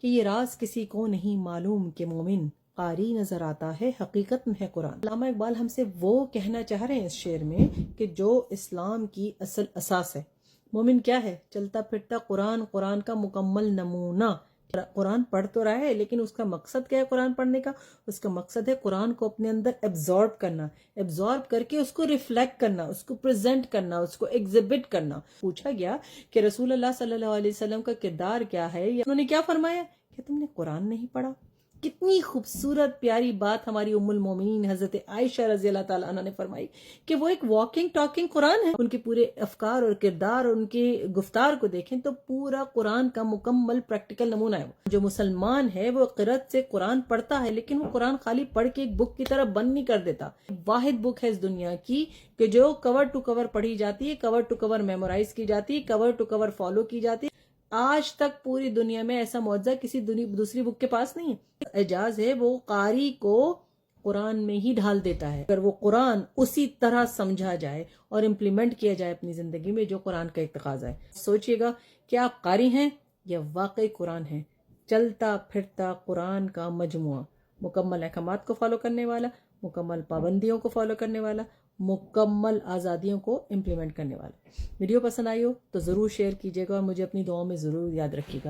کہ یہ راز کسی کو نہیں معلوم کہ مومن قاری نظر آتا ہے حقیقت میں ہے قرآن۔ علامہ اقبال ہم سے وہ کہنا چاہ رہے ہیں اس شعر میں کہ جو اسلام کی اصل اساس ہے۔ مومن کیا ہے؟ چلتا پھرتا قرآن، قرآن کا مکمل نمونہ۔ قرآن پڑھ تو رہا ہے لیکن اس کا مقصد کیا ہے قرآن پڑھنے کا؟ اس کا مقصد ہے قرآن کو اپنے اندر ایبزارب کرنا، ایبزارب کر کے اس کو ریفلیکٹ کرنا، اس کو پریزنٹ کرنا، اس کو ایگزیبٹ کرنا۔ پوچھا گیا کہ رسول اللہ صلی اللہ علیہ وسلم کا کردار کیا ہے، انہوں نے کیا فرمایا کہ تم نے قرآن نہیں پڑھا۔ کتنی خوبصورت پیاری بات ہماری ام المومنین حضرت عائشہ رضی اللہ تعالیٰ عنہ نے فرمائی کہ وہ ایک واکنگ ٹاکنگ قرآن ہے۔ ان کے پورے افکار اور کردار اور ان کے گفتار کو دیکھیں تو پورا قرآن کا مکمل پریکٹیکل نمونہ ہے۔ جو مسلمان ہے وہ قرأت سے قرآن پڑھتا ہے لیکن وہ قرآن خالی پڑھ کے ایک بک کی طرح بند نہیں کر دیتا۔ واحد بک ہے اس دنیا کی کہ جو کور ٹو کور پڑھی جاتی ہے، کور ٹو کور میمورائز کی جاتی ہے، کور ٹو کور فالو کی جاتی ہے۔ آج تک پوری دنیا میں ایسا معجزہ کسی دوسری بک کے پاس نہیں ہے۔ اعجاز ہے وہ قاری کو قرآن میں ہی ڈھال دیتا ہے۔ اگر وہ قرآن اسی طرح سمجھا جائے اور امپلیمنٹ کیا جائے اپنی زندگی میں جو قرآن کا ایک تقاضا ہے۔ سوچئے گا کہ آپ قاری ہیں یا واقعی قرآن ہیں۔ چلتا پھرتا قرآن کا مجموعہ، مکمل احکامات کو فالو کرنے والا، مکمل پابندیوں کو فالو کرنے والا، مکمل آزادیوں کو امپلیمنٹ کرنے والا۔ ویڈیو پسند آئی ہو تو ضرور شیئر کیجیے گا اور مجھے اپنی دعاؤں میں ضرور یاد رکھیے گا۔